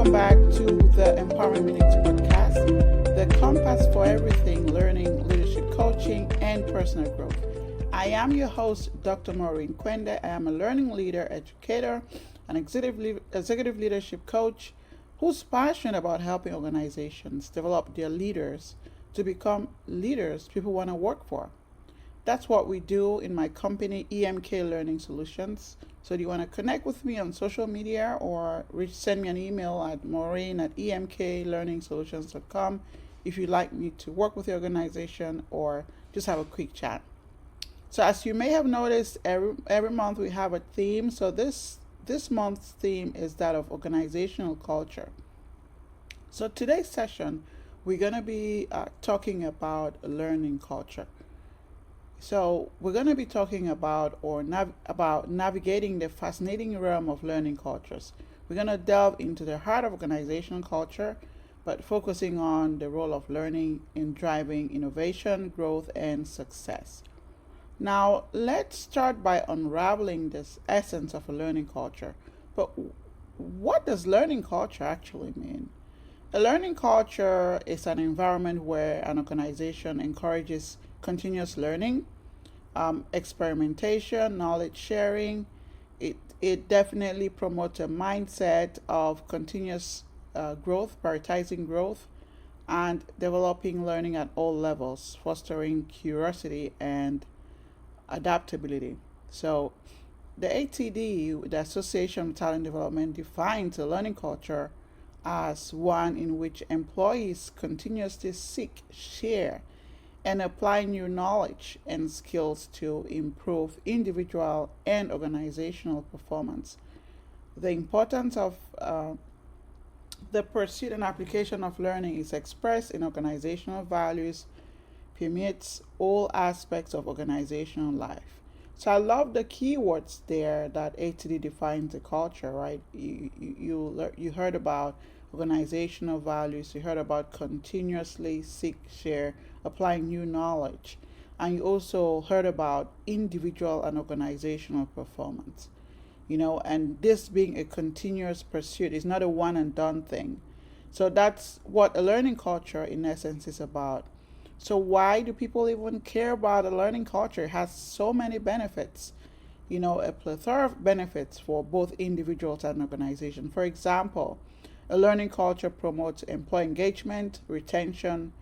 Welcome back to the Empowering Meetings podcast, the compass for everything learning, leadership coaching, and personal growth. I am your host, Dr. Maurine. I am a learning leader, educator, and executive leadership coach who's passionate about helping organizations develop their leaders to become leaders people want to work for. That's what we do in my company, EMK Learning Solutions. So do you want to connect with me on social media or send me an email at maureen@emklearningsolutions.com if you'd like me to work with your organization or just have a quick chat. So as you may have noticed, every month we have a theme. So this month's theme is that of organizational culture. So today's session, we're going to be talking about learning culture. So we're going to be talking about navigating the fascinating realm of learning cultures. We're going to delve into the heart of organizational culture, but focusing on the role of learning in driving innovation, growth, and success. Now, let's start by unraveling this essence of a learning culture. But what does learning culture actually mean? A learning culture is an environment where an organization encourages continuous learning, experimentation, knowledge sharing. It definitely promotes a mindset of continuous growth, prioritizing growth, and developing learning at all levels, fostering curiosity and adaptability. So the ATD, the Association of Talent Development, defines a learning culture as one in which employees continuously seek, share, and apply new knowledge and skills to improve individual and organizational performance. The importance of the pursuit and application of learning is expressed in organizational values, permeates all aspects of organizational life. So I love the keywords there that ATD defines the culture, right? You heard about organizational values, you heard about continuously seek, share, applying new knowledge, and you also heard about individual and organizational performance. And this being a continuous pursuit is not a one and done thing. So that's what a learning culture in essence is about. So why do people even care about a learning culture? It has so many benefits, a plethora of benefits for both individuals and organizations. For example, a learning culture promotes employee engagement, retention,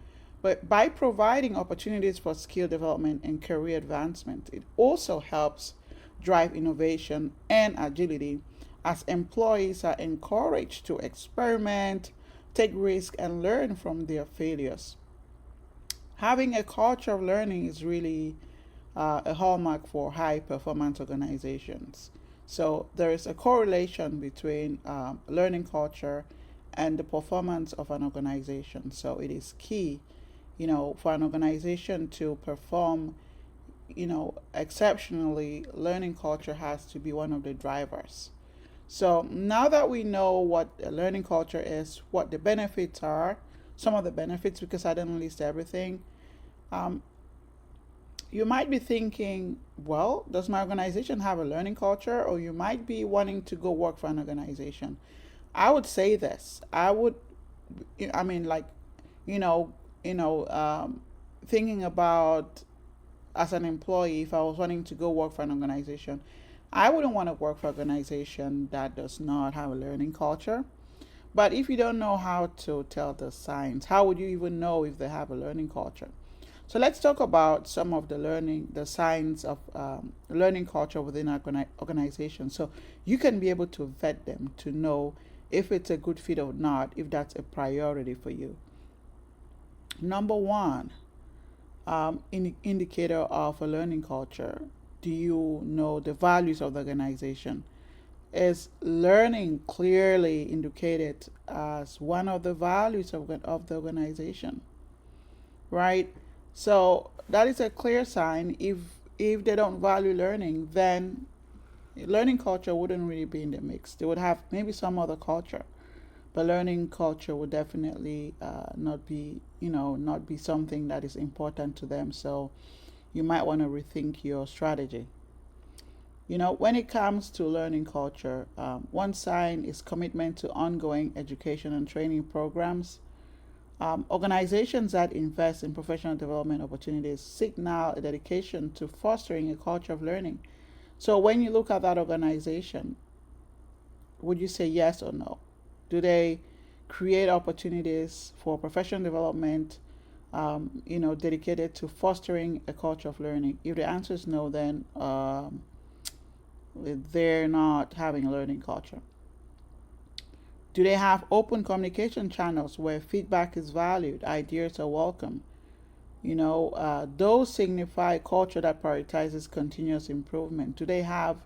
but by providing opportunities for skill development and career advancement, it also helps drive innovation and agility as employees are encouraged to experiment, take risks, and learn from their failures. Having a culture of learning is really a hallmark for high performance organizations. So there is a correlation between learning culture and the performance of an organization. So it is key, for an organization to perform, exceptionally. Learning culture has to be one of the drivers. So now that we know what a learning culture is, what the benefits are, some of the benefits, because I didn't list everything, you might be thinking, well, does my organization have a learning culture? Or you might be wanting to go work for an organization. I would say this. Thinking about as an employee, if I was wanting to go work for an organization, I wouldn't want to work for an organization that does not have a learning culture. But if you don't know how to tell the signs, how would you even know if they have a learning culture? So let's talk about some of the signs of learning culture within an organization. So you can be able to vet them to know if it's a good fit or not, if that's a priority for you. Number one, indicator of a learning culture. Do you know the values of the organization? Is learning clearly indicated as one of the values of the organization, right? So that is a clear sign. If they don't value learning, then learning culture wouldn't really be in the mix. They would have maybe some other culture, but learning culture would definitely not be something that is important to them. So you might want to rethink your strategy. When it comes to learning culture, one sign is commitment to ongoing education and training programs. Organizations that invest in professional development opportunities signal a dedication to fostering a culture of learning. So, when you look at that organization, would you say yes or no? Do they create opportunities for professional development, dedicated to fostering a culture of learning? If the answer is no, then they're not having a learning culture. Do they have open communication channels where feedback is valued, ideas are welcome? Those signify culture that prioritizes continuous improvement. Do they have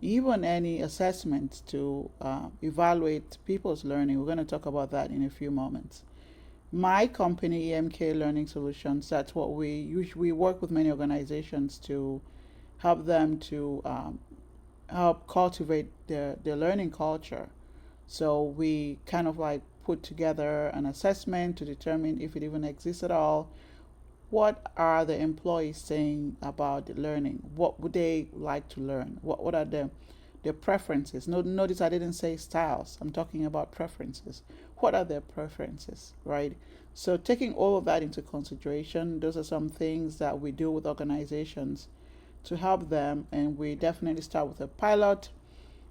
even any assessments to evaluate people's learning? We're going to talk about that in a few moments. My company, EMK Learning Solutions, that's what we usually work with many organizations to help them to help cultivate their learning culture. So we kind of like put together an assessment to determine if it even exists at all. What are the employees saying about the learning? What would they like to learn? What are their preferences? Notice I didn't say styles. I'm talking about preferences. What are their preferences, right? So taking all of that into consideration, those are some things that we do with organizations to help them, and we definitely start with a pilot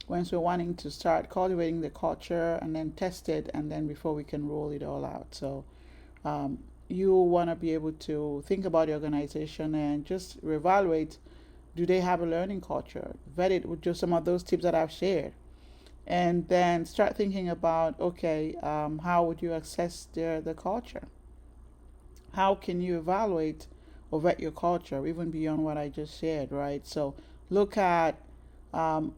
once we're wanting to start cultivating the culture, and then test it, and then before we can roll it all out. So um, you want to be able to think about the organization and just reevaluate, do they have a learning culture? Vet it with just some of those tips that I've shared. And then start thinking about, okay, how would you assess the culture? How can you evaluate or vet your culture, even beyond what I just shared, right? So look at um,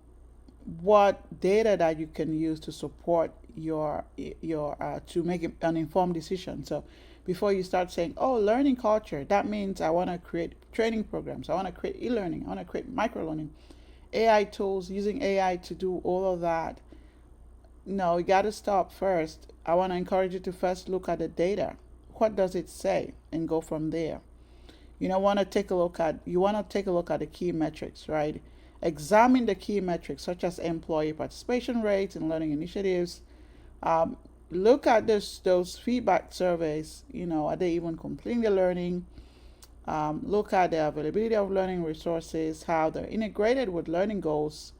what data that you can use to support your to make an informed decision. So before you start saying, oh, learning culture, that means I want to create training programs, I want to create e-learning, I want to create micro learning, AI tools, using AI to do all of that. No, you got to stop first. I want to encourage you to first look at the data. What does it say, and go from there. You want to take a look at the key metrics, right? Examine the key metrics such as employee participation rates and learning initiatives. um, Look at those feedback surveys. Are they even completing the learning? Look at the availability of learning resources, how they're integrated with learning goals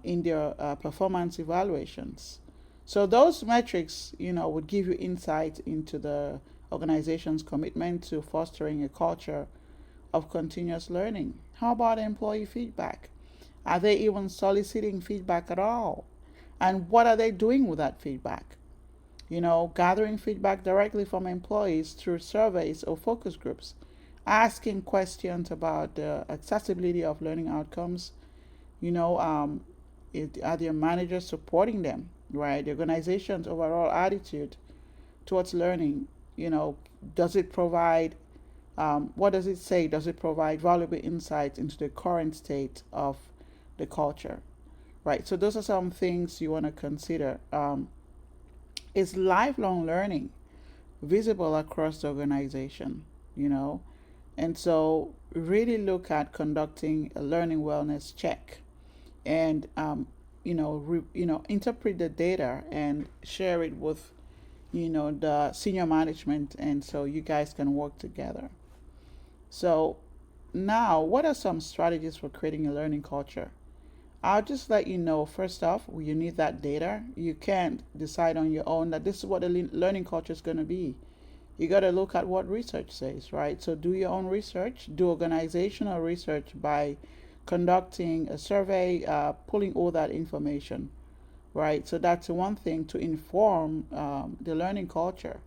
in their performance evaluations. So those metrics, would give you insight into the organization's commitment to fostering a culture of continuous learning. How about employee feedback? Are they even soliciting feedback at all? And what are they doing with that feedback? Gathering feedback directly from employees through surveys or focus groups, asking questions about the accessibility of learning outcomes. you know um, are their managers supporting them, right? The organization's overall attitude towards learning, does it provide, what does it say? Does it provide valuable insights into the current state of the culture, right? So those are some things you want to consider. Is lifelong learning visible across the organization? you know and so really look at conducting a learning wellness check, and interpret the data and share it with the senior management, and so you guys can work together. So now, what are some strategies for creating a learning culture? I'll just let you know, first off, you need that data. You can't decide on your own that this is what the learning culture is going to be. You got to look at what research says, right? So do your own research, do organizational research by conducting a survey, pulling all that information, right? So that's one thing to inform the learning culture,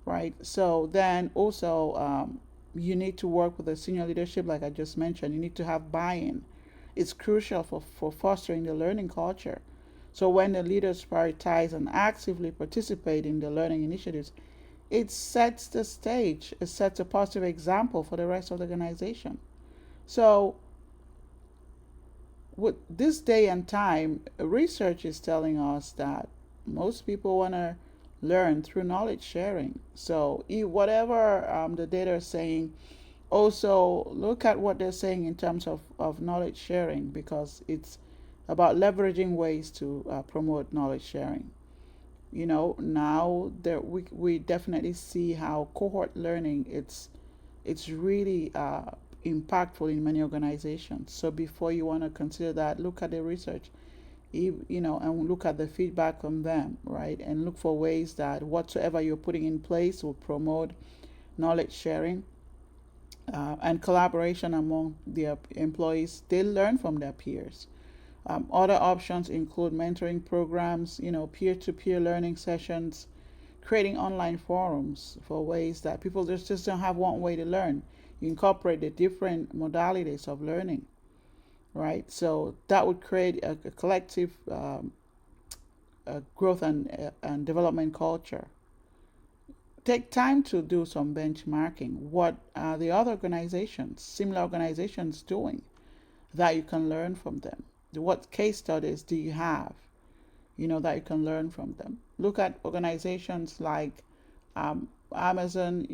right? So then also, you need to work with the senior leadership, like I just mentioned. You need to have buy-in. It's crucial for fostering the learning culture. So when the leaders prioritize and actively participate in the learning initiatives, it sets the stage. It sets a positive example for the rest of the organization. So with this day and time, research is telling us that most people want to learn through knowledge sharing. So whatever the data is saying, Also, look at what they're saying in terms of knowledge sharing, because it's about leveraging ways to promote knowledge sharing. Now there we definitely see how cohort learning it's really impactful in many organizations. So before you want to consider that, look at the research, and look at the feedback from them, right? And look for ways that whatsoever you're putting in place will promote knowledge sharing and collaboration among their employees. They learn from their peers. Other options include mentoring programs, peer-to-peer learning sessions, creating online forums for ways that people just don't have one way to learn. You incorporate the different modalities of learning, right? So that would create a collective growth and development culture. Take time to do some benchmarking. What are the other organizations, similar organizations, doing that you can learn from them? What case studies do you have, that you can learn from them? Look at organizations like Amazon,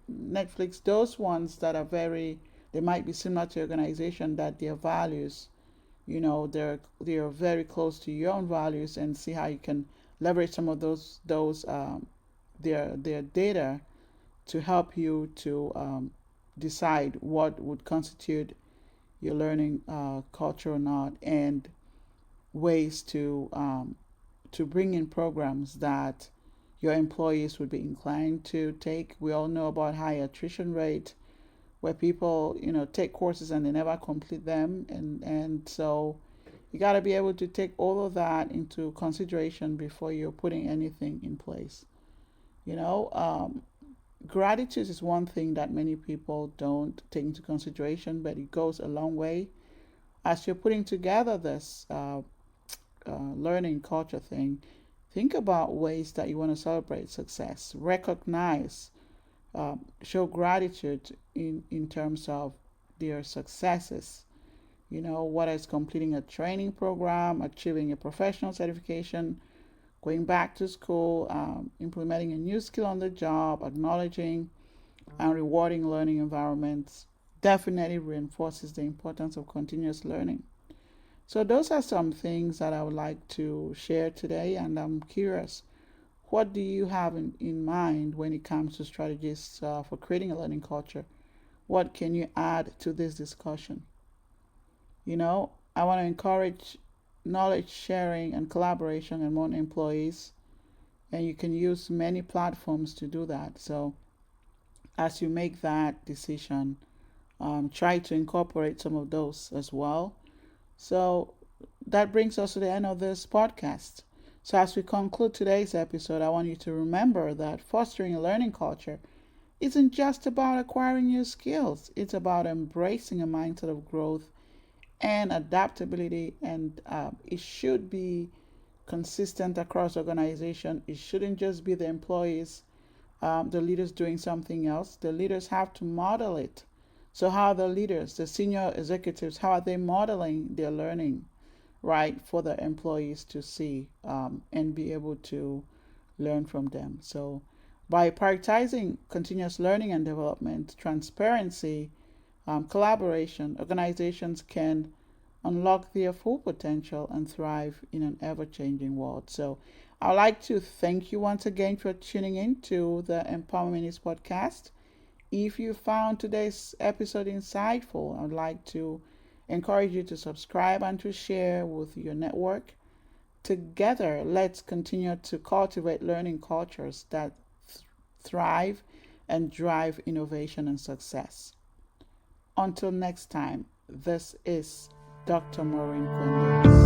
Netflix, those ones that are they might be similar to organization that their values, they're very close to your own values, and see how you can leverage some of those their data to help you to decide what would constitute your learning culture or not, and ways to bring in programs that your employees would be inclined to take. We all know about high attrition rate, where people take courses and they never complete them, and so you got to be able to take all of that into consideration before you're putting anything in place. you know um, Gratitude is one thing that many people don't take into consideration, but it goes a long way as you're putting together this learning culture thing. Think about ways that you want to celebrate success, recognize, show gratitude in terms of their successes. Whether it's completing a training program, achieving a professional certification, going back to school, implementing a new skill on the job, acknowledging and rewarding learning environments definitely reinforces the importance of continuous learning. So, those are some things that I would like to share today, and I'm curious, what do you have in mind when it comes to strategies for creating a learning culture? What can you add to this discussion? I want to encourage knowledge sharing and collaboration among employees, and you can use many platforms to do that. So, as you make that decision, try to incorporate some of those as well. So, that brings us to the end of this podcast. So, as we conclude today's episode, I want you to remember that fostering a learning culture isn't just about acquiring new skills, it's about embracing a mindset of growth and adaptability, and it should be consistent across organization. It shouldn't just be the employees, the leaders doing something else. The leaders have to model it. So how are the leaders, the senior executives, how are they modeling their learning, right, for the employees to see and be able to learn from them? So by prioritizing continuous learning and development, transparency, collaboration, organizations can unlock their full potential and thrive in an ever changing world. So, I'd like to thank you once again for tuning in to the Empowerment Minutes podcast. If you found today's episode insightful, I'd like to encourage you to subscribe and to share with your network. Together, let's continue to cultivate learning cultures that thrive and drive innovation and success. Until next time, this is Dr. Maurine Quende.